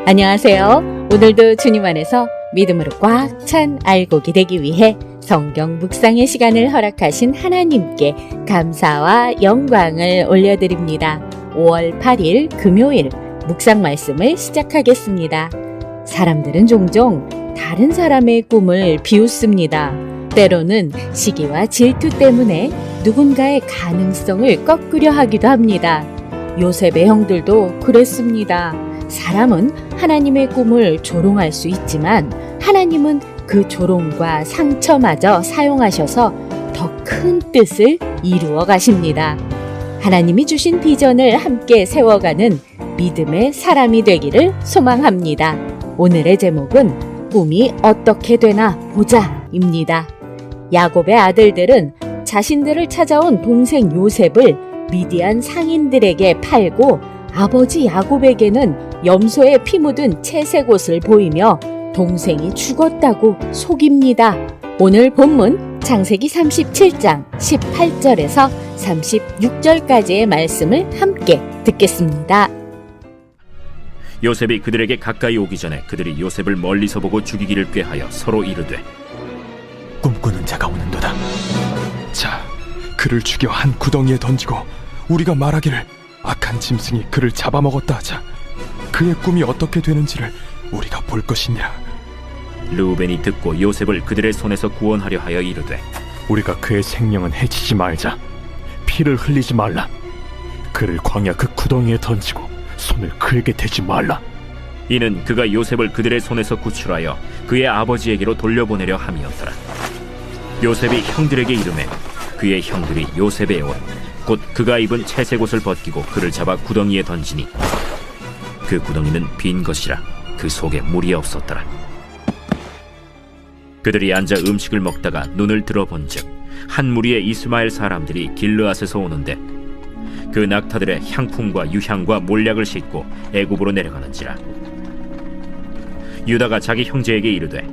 안녕하세요. 오늘도 주님 안에서 믿음으로 꽉 찬 알곡이 되기 위해 성경 묵상의 시간을 허락하신 하나님께 감사와 영광을 올려드립니다. 5월 8일 금요일 묵상 말씀을 시작하겠습니다. 사람들은 종종 다른 사람의 꿈을 비웃습니다. 때로는 시기와 질투 때문에 누군가의 가능성을 꺾으려 하기도 합니다. 요셉의 형들도 그랬습니다. 사람은 하나님의 꿈을 조롱할 수 있지만 하나님은 그 조롱과 상처마저 사용하셔서 더 큰 뜻을 이루어 가십니다. 하나님이 주신 비전을 함께 세워가는 믿음의 사람이 되기를 소망합니다. 오늘의 제목은 꿈이 어떻게 되나 보자입니다. 야곱의 아들들은 자신들을 찾아온 동생 요셉을 미디안 상인들에게 팔고 아버지 야곱에게는 염소에 피 묻은 채색 옷을 보이며 동생이 죽었다고 속입니다. 오늘 본문 창세기 37장 18절에서 36절까지의 말씀을 함께 듣겠습니다. 요셉이 그들에게 가까이 오기 전에 그들이 요셉을 멀리서 보고 죽이기를 꾀하여 서로 이르되 꿈꾸는 자가 오는도다. 자, 그를 죽여 한 구덩이에 던지고 우리가 말하기를 악한 짐승이 그를 잡아먹었다 하자. 그의 꿈이 어떻게 되는지를 우리가 볼 것이니라. 르우벤이 듣고 요셉을 그들의 손에서 구원하려 하여 이르되 우리가 그의 생명은 해치지 말자. 피를 흘리지 말라. 그를 광야 그 구덩이에 던지고 손을 그에게 대지 말라. 이는 그가 요셉을 그들의 손에서 구출하여 그의 아버지에게로 돌려보내려 함이었더라. 요셉이 형들에게 이르매 그의 형들이 요셉의 옷 곧 그가 입은 채색 옷을 벗기고 그를 잡아 구덩이에 던지니 그 구덩이는 빈 것이라 그 속에 물이 없었더라. 그들이 앉아 음식을 먹다가 눈을 들어본즉 한 무리의 이스마엘 사람들이 길르앗에서 오는데 그 낙타들의 향품과 유향과 몰약을 싣고 애굽으로 내려가는지라. 유다가 자기 형제에게 이르되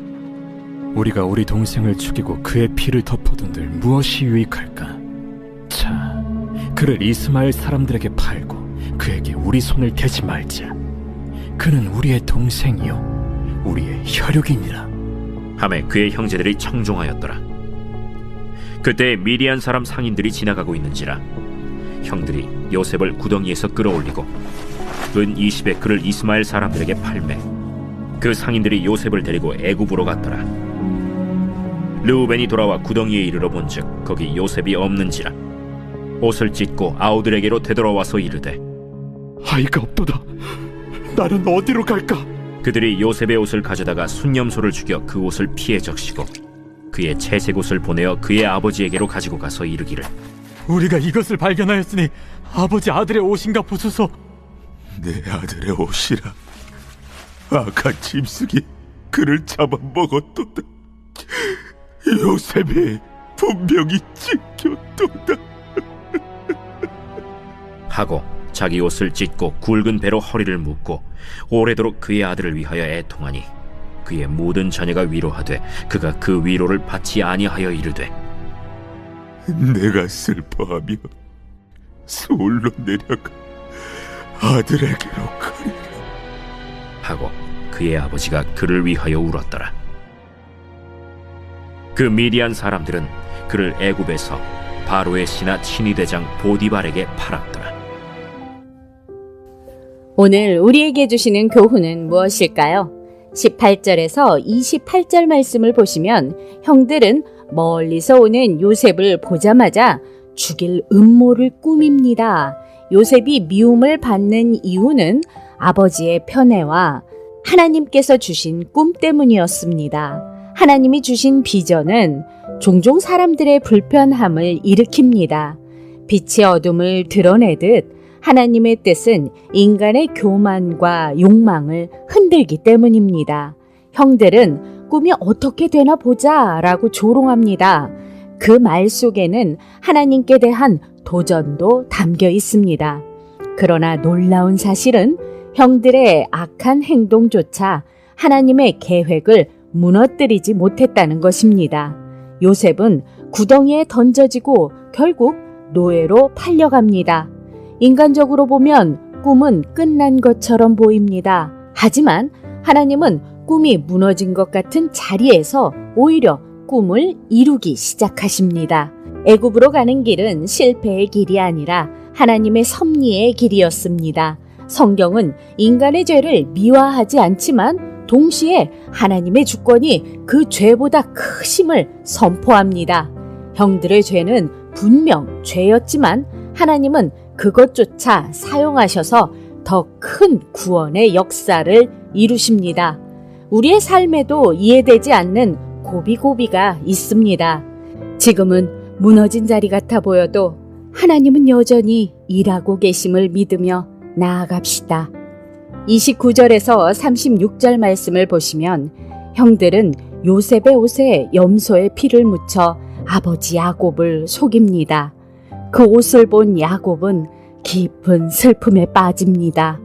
우리가 우리 동생을 죽이고 그의 피를 덮어둔들 무엇이 유익할까? 자, 그를 이스마엘 사람들에게 팔고 그에게 우리 손을 대지 말자. 그는 우리의 동생이요 우리의 혈육이니라. 하매 그의 형제들이 청종하였더라. 그때 미디안 사람 상인들이 지나가고 있는지라 형들이 요셉을 구덩이에서 끌어올리고 은 20에 그를 이스마엘 사람들에게 팔매 그 상인들이 요셉을 데리고 애굽으로 갔더라. 르우벤이 돌아와 구덩이에 이르러 본즉 거기 요셉이 없는지라 옷을 찢고 아우들에게로 되돌아와서 이르되 아이가 없도다. 나는 어디로 갈까? 그들이 요셉의 옷을 가져다가 순념소를 죽여 그 옷을 피에 적시고 그의 채색 옷을 보내어 그의 아버지에게로 가지고 가서 이르기를 우리가 이것을 발견하였으니 아버지 아들의 옷인가 보소서. 내 아들의 옷이라. 악한 짐승이 그를 잡아먹었도다. 요셉이 분명히 찢겼도다. 하고 자기 옷을 찢고 굵은 배로 허리를 묶고 오래도록 그의 아들을 위하여 애통하니 그의 모든 자녀가 위로하되 그가 그 위로를 받지 아니하여 이르되 내가 슬퍼하며 서울로 내려가 아들에게로 가리라 하고 그의 아버지가 그를 위하여 울었더라. 그 미디안 사람들은 그를 애굽에서 바로의 신하 친위대장 보디발에게 팔았더라. 오늘 우리에게 주시는 교훈은 무엇일까요? 18절에서 28절 말씀을 보시면 형들은 멀리서 오는 요셉을 보자마자 죽일 음모를 꾸밉니다. 요셉이 미움을 받는 이유는 아버지의 편애와 하나님께서 주신 꿈 때문이었습니다. 하나님이 주신 비전은 종종 사람들의 불편함을 일으킵니다. 빛이 어둠을 드러내듯 하나님의 뜻은 인간의 교만과 욕망을 흔들기 때문입니다. 형들은 꿈이 어떻게 되나 보자 라고 조롱합니다. 그 말 속에는 하나님께 대한 도전도 담겨 있습니다. 그러나 놀라운 사실은 형들의 악한 행동조차 하나님의 계획을 무너뜨리지 못했다는 것입니다. 요셉은 구덩이에 던져지고 결국 노예로 팔려갑니다. 인간적으로 보면 꿈은 끝난 것처럼 보입니다. 하지만 하나님은 꿈이 무너진 것 같은 자리에서 오히려 꿈을 이루기 시작하십니다. 애굽으로 가는 길은 실패의 길이 아니라 하나님의 섭리의 길이었습니다. 성경은 인간의 죄를 미화하지 않지만 동시에 하나님의 주권이 그 죄보다 크심을 선포합니다. 형들의 죄는 분명 죄였지만 하나님은 그것조차 사용하셔서 더 큰 구원의 역사를 이루십니다. 우리의 삶에도 이해되지 않는 고비고비가 있습니다. 지금은 무너진 자리 같아 보여도 하나님은 여전히 일하고 계심을 믿으며 나아갑시다. 29절에서 36절 말씀을 보시면 형들은 요셉의 옷에 염소의 피를 묻혀 아버지 야곱을 속입니다. 그 옷을 본 야곱은 깊은 슬픔에 빠집니다.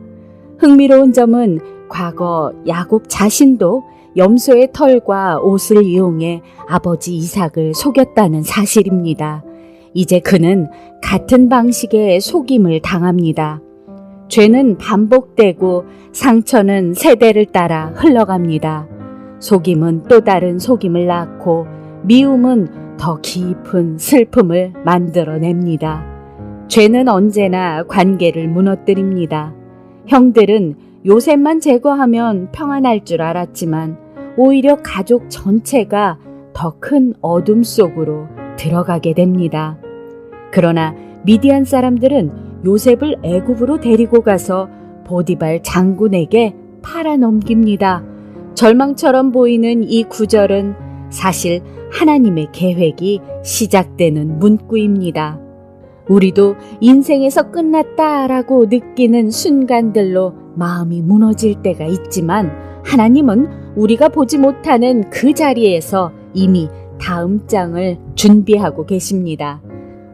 흥미로운 점은 과거 야곱 자신도 염소의 털과 옷을 이용해 아버지 이삭을 속였다는 사실입니다. 이제 그는 같은 방식의 속임을 당합니다. 죄는 반복되고 상처는 세대를 따라 흘러갑니다. 속임은 또 다른 속임을 낳고 미움은 더 깊은 슬픔을 만들어냅니다. 죄는 언제나 관계를 무너뜨립니다. 형들은 요셉만 제거하면 평안할 줄 알았지만 오히려 가족 전체가 더 큰 어둠 속으로 들어가게 됩니다. 그러나 미디안 사람들은 요셉을 애굽으로 데리고 가서 보디발 장군에게 팔아넘깁니다. 절망처럼 보이는 이 구절은 사실 하나님의 계획이 시작되는 문구입니다. 우리도 인생에서 끝났다라고 느끼는 순간들로 마음이 무너질 때가 있지만 하나님은 우리가 보지 못하는 그 자리에서 이미 다음 장을 준비하고 계십니다.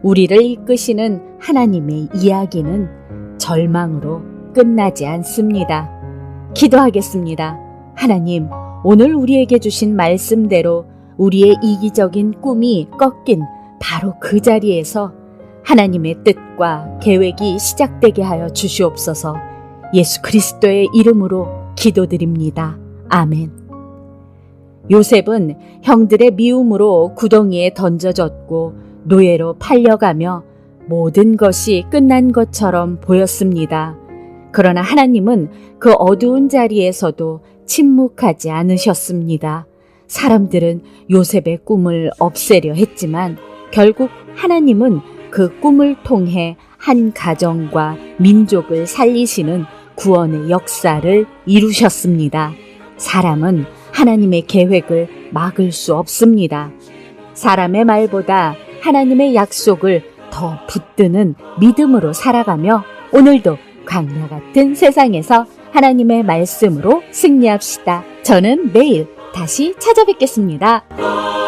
우리를 이끄시는 하나님의 이야기는 절망으로 끝나지 않습니다. 기도하겠습니다. 하나님, 오늘 우리에게 주신 말씀대로 우리의 이기적인 꿈이 꺾인 바로 그 자리에서 하나님의 뜻과 계획이 시작되게 하여 주시옵소서. 예수 그리스도의 이름으로 기도드립니다. 아멘. 요셉은 형들의 미움으로 구덩이에 던져졌고 노예로 팔려가며 모든 것이 끝난 것처럼 보였습니다. 그러나 하나님은 그 어두운 자리에서도 침묵하지 않으셨습니다. 사람들은 요셉의 꿈을 없애려 했지만 결국 하나님은 그 꿈을 통해 한 가정과 민족을 살리시는 구원의 역사를 이루셨습니다. 사람은 하나님의 계획을 막을 수 없습니다. 사람의 말보다 하나님의 약속을 더 붙드는 믿음으로 살아가며 오늘도 광야 같은 세상에서 하나님의 말씀으로 승리합시다. 저는 내일 다시 찾아뵙겠습니다.